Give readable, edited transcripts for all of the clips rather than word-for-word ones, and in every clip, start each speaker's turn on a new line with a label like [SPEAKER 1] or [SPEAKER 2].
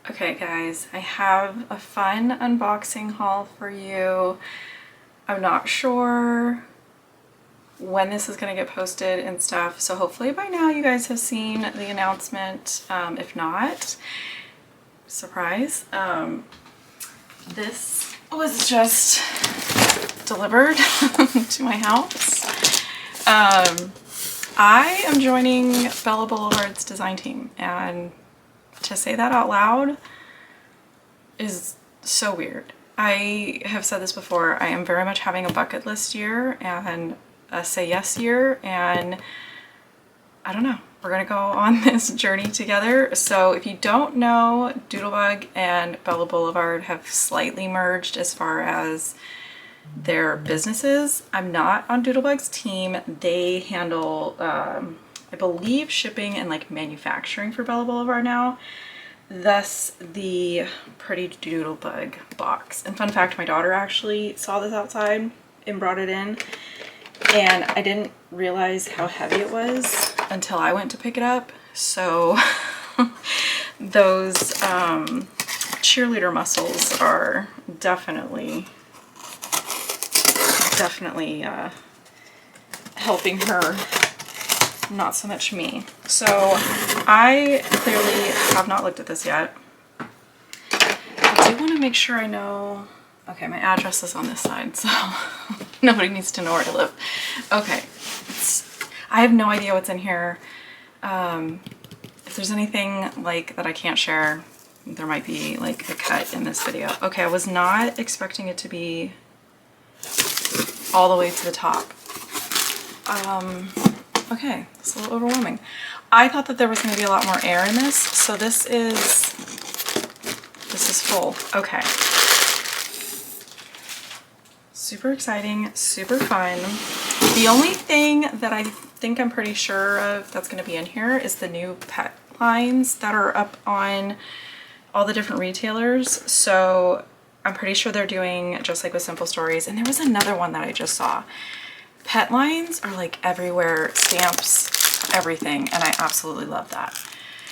[SPEAKER 1] Okay guys, I have a fun unboxing haul for you. I'm not sure when this is going to get posted and stuff, so hopefully by now you guys have seen the announcement. If not, surprise. This was just delivered to my house. I am joining Bella Boulevard's design team, and to say that out loud is so weird. I have said this before, I am very much having a bucket list year and a say yes year, and I don't know, we're gonna go on this journey together. So if you don't know, Doodlebug and Bella Boulevard have slightly merged as far as their businesses. I'm not on Doodlebug's team. They handle I believe shipping and like manufacturing for Bella Boulevard now, thus the pretty Doodlebug box. And fun fact, my daughter actually saw this outside and brought it in, and I didn't realize how heavy it was until I went to pick it up. So those cheerleader muscles are definitely helping her, not so much me. So I clearly have not looked at this yet. I do want to make sure I know. Okay, my address is on this side, so nobody needs to know where I live. Okay, I have no idea what's in here. If there's anything like that I can't share, there might be like a cut in this video. Okay, I was not expecting it to be all the way to the top. Okay, it's a little overwhelming. I thought that there was going to be a lot more air in this, so this is full. Okay. Super exciting, super fun. The only thing that I think I'm pretty sure of that's going to be in here is the new pet lines that are up on all the different retailers. So I'm pretty sure they're doing just like with Simple Stories. And there was another one that I just saw. Pet lines are like everywhere, stamps, everything, and I absolutely love that.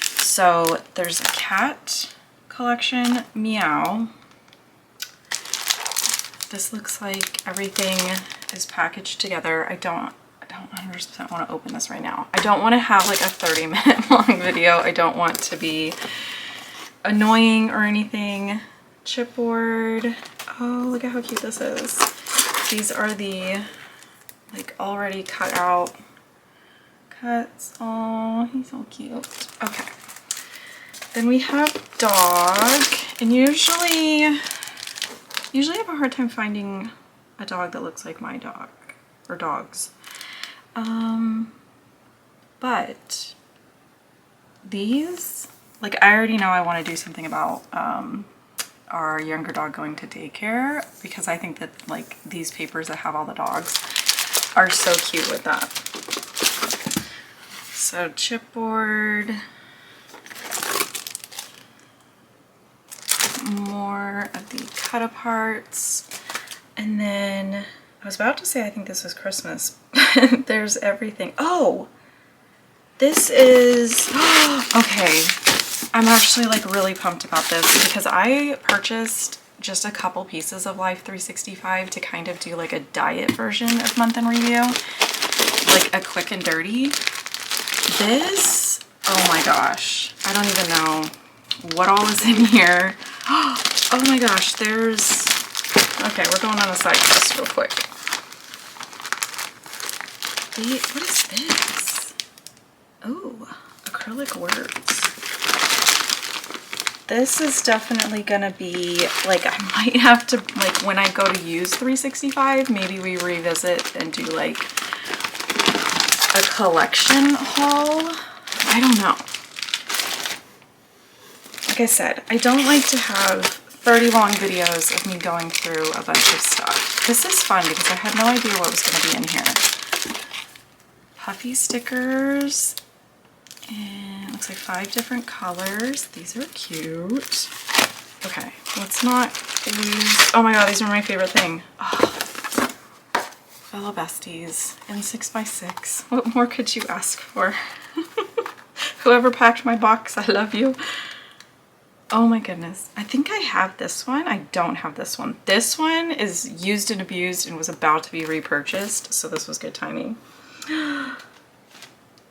[SPEAKER 1] So there's a cat collection, Meow. This looks like everything is packaged together. I don't 100% want to open this right now. I don't want to have like a 30-minute long video. I don't want to be annoying or anything. Chipboard. Oh, look at how cute this is. These are the like already cut out cuts. Oh, he's so cute. Okay. Then we have dog, and usually I have a hard time finding a dog that looks like my dog or dogs. But these, like, I already know I want to do something about our younger dog going to daycare, because I think that like these papers that have all the dogs are so cute with that. So chipboard, more of the cut aparts, and then I was about to say I think this is Christmas. There's everything. Oh, this is okay. I'm actually like really pumped about this because I purchased just a couple pieces of Life 365 to kind of do like a diet version of Month in Review, like a quick and dirty. This, oh my gosh, I don't even know what all is in here. Oh my gosh, there's, okay, we're going on a side quest real quick. What is this? Oh, acrylic words. This is definitely gonna be like, I might have to, like, when I go to use 365, maybe we revisit and do like a collection haul. I don't know. Like I said, I don't like to have 30 long videos of me going through a bunch of stuff. This is fun because I had no idea what was going to be in here. Puffy stickers. And it looks like 5 different colors. These are cute. Okay, let's not lose. Oh my god, these are my favorite thing. Oh, fellow besties in 6x6. What more could you ask for? Whoever packed my box, I love you. Oh my goodness. I think I have this one. I don't have this one. This one is used and abused and was about to be repurchased, so this was good timing.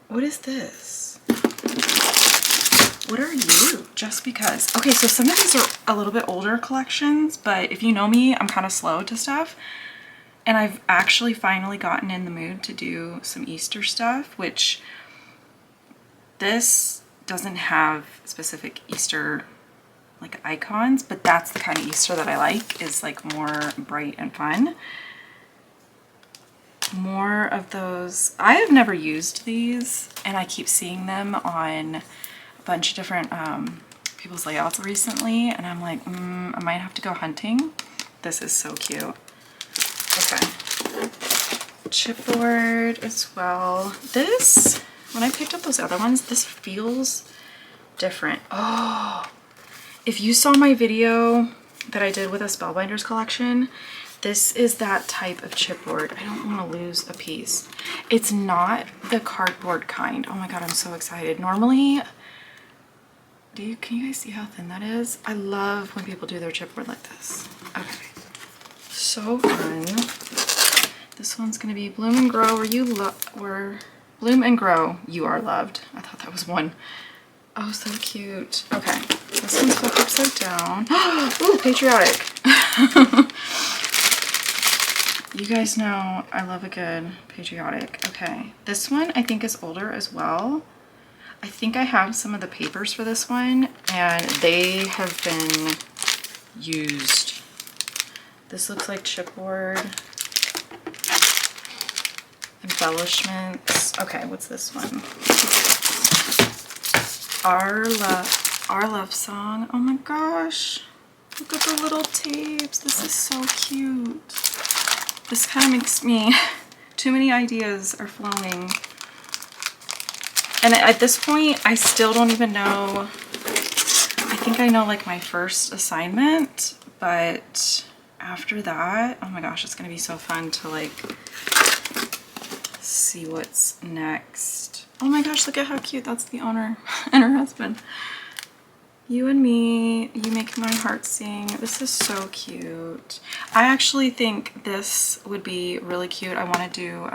[SPEAKER 1] What is this? What are you? Just because. Okay, so some of these are a little bit older collections, but if you know me, I'm kind of slow to stuff. And I've actually finally gotten in the mood to do some Easter stuff, which this doesn't have specific Easter like icons, but that's the kind of Easter that I like, is like more bright and fun. More of those. I have never used these, and I keep seeing them on a bunch of different people's layouts recently, and I'm like, I might have to go hunting. This is so cute. Okay. Chipboard as well. This, when I picked up those other ones, this feels different. Oh, if you saw my video that I did with a Spellbinders collection, this is that type of chipboard. I don't want to lose a piece. It's not the cardboard kind. Oh my god, I'm so excited. Normally, can you guys see how thin that is? I love when people do their chipboard like this. Okay, so fun. This one's gonna be Bloom and Grow, Bloom and Grow, You Are Loved. I thought that was one. Oh, so cute. Okay, this one's flipped upside down. Ooh, patriotic. You guys know I love a good patriotic. Okay, this one I think is older as well. I think I have some of the papers for this one, and they have been used. This looks like chipboard. Embellishments. Okay, what's this one? Our Love Song. Oh my gosh. Look at the little tapes. This is so cute. This kind of makes me, too many ideas are flowing. And at this point, I still don't even know. I think I know like my first assignment, but after that, oh my gosh, it's gonna be so fun to like see what's next. Oh my gosh, look at how cute. That's the owner and her husband. You and me, you make my heart sing. This is so cute. I actually think this would be really cute. I want to do,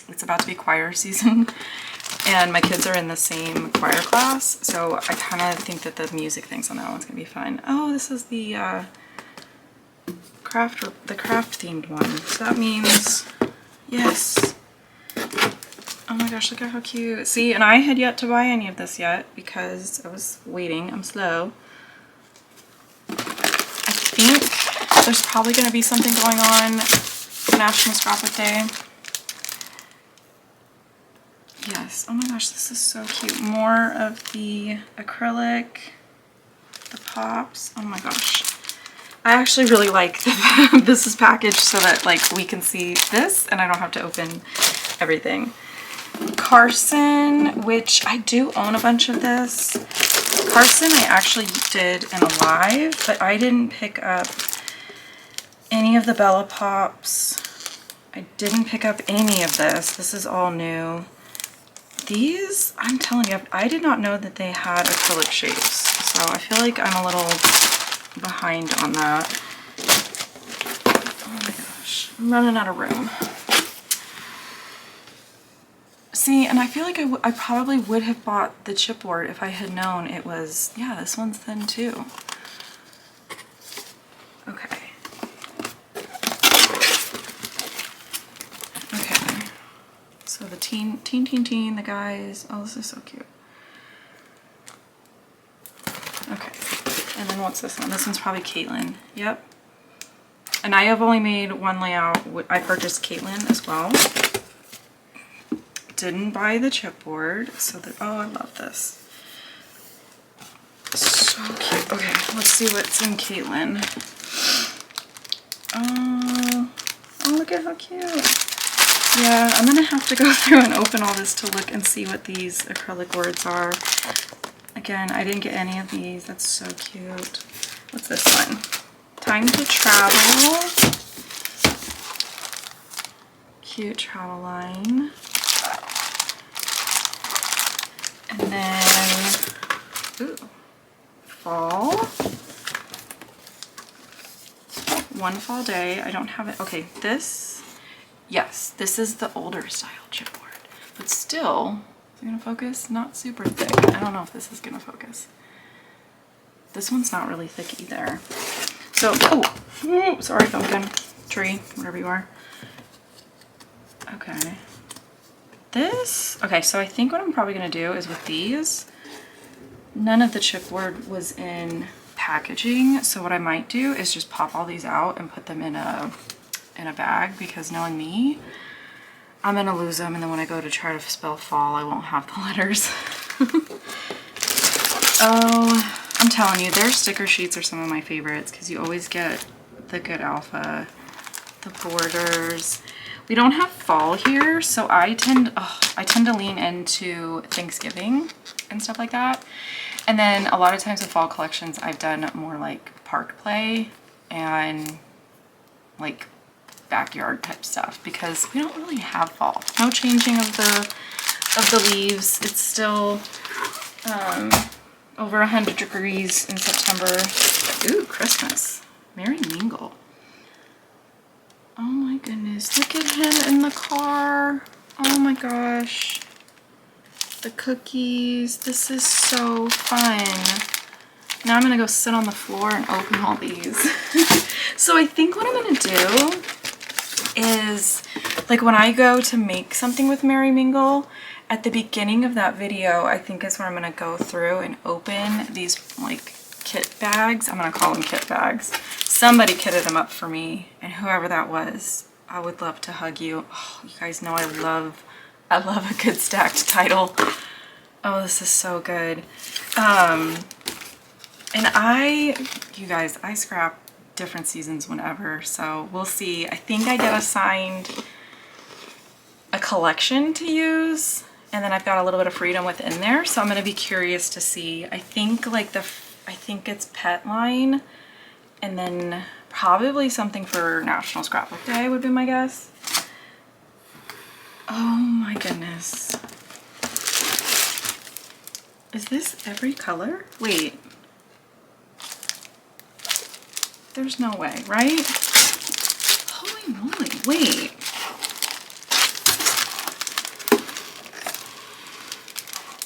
[SPEAKER 1] it's about to be choir season, and my kids are in the same choir class, so I kind of think that the music things on that one's gonna be fun. Oh, this is the craft themed one. So that means, yes. Oh my gosh, look at how cute. See, and I had yet to buy any of this yet because I was waiting. I'm slow. I think there's probably going to be something going on for National Scrapbook Day. Yes. Oh my gosh, this is so cute. More of the acrylic, the pops. Oh my gosh. I actually really like that this is packaged so that like we can see this and I don't have to open everything. Carson, which I do own a bunch of this. Carson I actually did in a live, but I didn't pick up any of the Bella Pops. I didn't pick up any of this. This is all new. These, I'm telling you, I did not know that they had acrylic shapes, so I feel like I'm a little behind on that. Oh my gosh, I'm running out of room. See, and I feel like I probably would have bought the chipboard if I had known it was, yeah, this one's thin too. Okay. Okay. So the teen, the guys, oh, this is so cute. Okay. And then what's this one? This one's probably Caitlin. Yep. And I have only made one layout. I purchased Caitlin as well. Didn't buy the chipboard, so that, oh, I love this. So cute. Okay, let's see what's in Caitlin. Oh, look at how cute. Yeah, I'm gonna have to go through and open all this to look and see what these acrylic words are. Again, I didn't get any of these. That's so cute. What's this one? Time to Travel. Cute travel line. And then, ooh, fall. One fall day. I don't have it. Okay, this, yes, this is the older style chipboard, but still, is it gonna focus? Not super thick. I don't know if this is gonna focus. This one's not really thick either. So, oh, sorry, pumpkin, tree, whatever you are. Okay. This, okay, so I think what I'm probably gonna do is with these, none of the chipboard was in packaging, so what I might do is just pop all these out and put them in a bag, because knowing me, I'm gonna lose them, and then when I go to try to spell fall, I won't have the letters. Oh, I'm telling you, their sticker sheets are some of my favorites, because you always get the good alpha, the borders. We don't have fall here, so I tend to lean into Thanksgiving and stuff like that. And then a lot of times with fall collections, I've done more like park play and like backyard type stuff, because we don't really have fall. No changing of the leaves. It's still over 100 degrees in September. Ooh, Christmas. Merry Mingle. Oh my goodness, look at him in the car. Oh my gosh. The cookies. This is so fun. Now I'm gonna go sit on the floor and open all these. So I think what I'm gonna do is, like, when I go to make something with Merry Mingle, at the beginning of that video, I think is where I'm gonna go through and open these like kit bags. I'm gonna call them kit bags. Somebody kitted them up for me, and whoever that was, I would love to hug you. Oh, you guys know I love a good stacked title. Oh, this is so good. And you guys, I scrap different seasons whenever, so we'll see. I think I get assigned a collection to use, and then I've got a little bit of freedom within there, so I'm gonna be curious to see. I think like I think it's pet line, and then probably something for National Scrapbook Day would be my guess. Oh my goodness. Is this every color? Wait. There's no way, right? Holy moly, wait.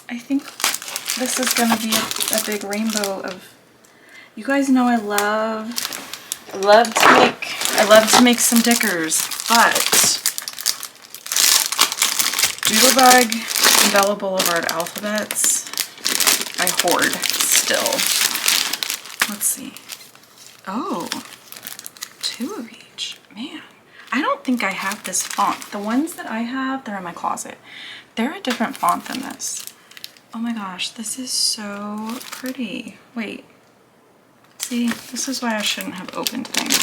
[SPEAKER 1] I think this is gonna be a big rainbow of, you guys know I love to make some dickers, but Doodlebug and Bella Boulevard alphabets I hoard still. Let's see. Oh, 2 of each. Man, I don't think I have this font. The ones that I have, they're in my closet. They're a different font than this. Oh my gosh, this is so pretty. Wait. See, this is why I shouldn't have opened things.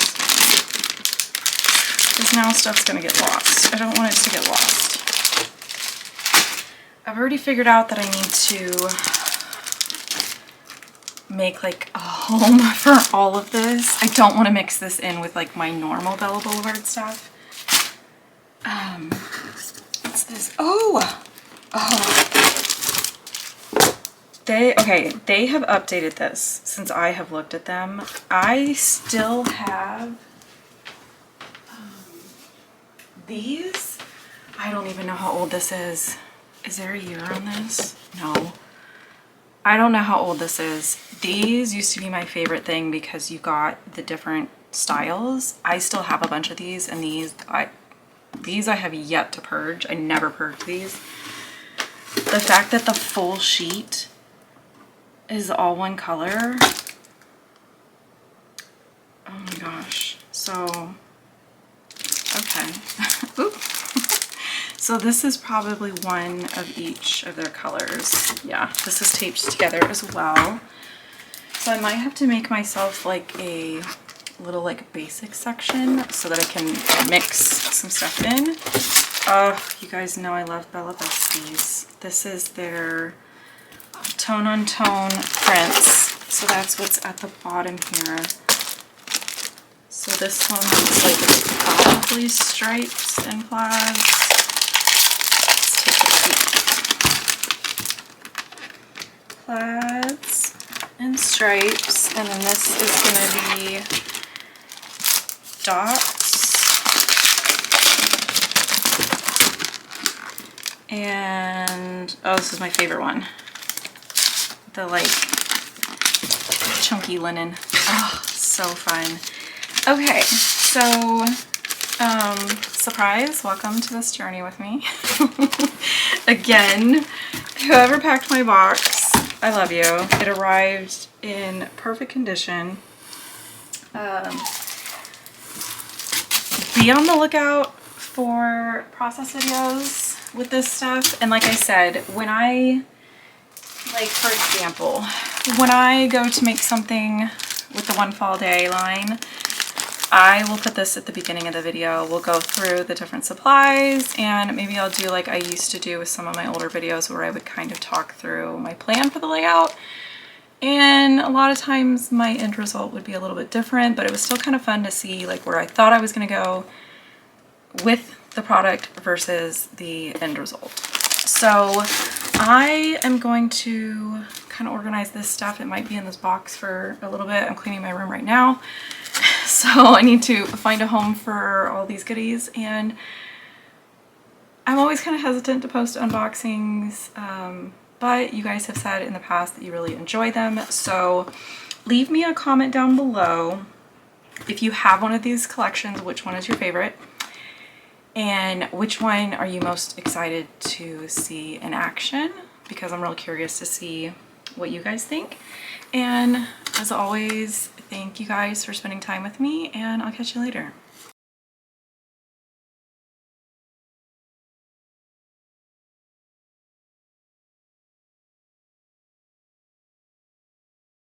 [SPEAKER 1] Because now stuff's gonna get lost. I don't want it to get lost. I've already figured out that I need to make like a home for all of this. I don't want to mix this in with like my normal Bella Boulevard stuff. What's this? Oh! They have updated this since I have looked at them. I still have these. I don't even know how old this is. Is there a year on this? No. I don't know how old this is. These used to be my favorite thing because you got the different styles. I still have a bunch of these, and these I have yet to purge. I never purged these. The fact that the full sheet is all one color. Oh my gosh. So, okay. Oop. So this is probably one of each of their colors. Yeah, this is taped together as well. So I might have to make myself like a little like basic section so that I can mix some stuff in. You guys know I love Bella Besties. This is their tone on tone prints. So that's what's at the bottom here. So this one looks like it's probably stripes and plaids. Let's take a peek. Plaids. and stripes, and then this is gonna be dots. And oh, this is my favorite one. The like chunky linen. Oh, so fun. Okay, so surprise, welcome to this journey with me. Again, whoever packed my box, I love you. It arrived in perfect condition. Be on the lookout for process videos with this stuff. And like I said, when I, like for example, when I go to make something with the One Fall Day line, I will put this at the beginning of the video. We'll go through the different supplies, and maybe I'll do like I used to do with some of my older videos where I would kind of talk through my plan for the layout. And a lot of times my end result would be a little bit different, but it was still kind of fun to see like where I thought I was going to go with the product versus the end result. So I am going to kind of organize this stuff. It might be in this box for a little bit. I'm cleaning my room right now. So I need to find a home for all these goodies, and I'm always kind of hesitant to post unboxings, but you guys have said in the past that you really enjoy them. So leave me a comment down below if you have one of these collections, which one is your favorite, and which one are you most excited to see in action, because I'm real curious to see what you guys think. And as always, thank you guys for spending time with me, and I'll catch you later.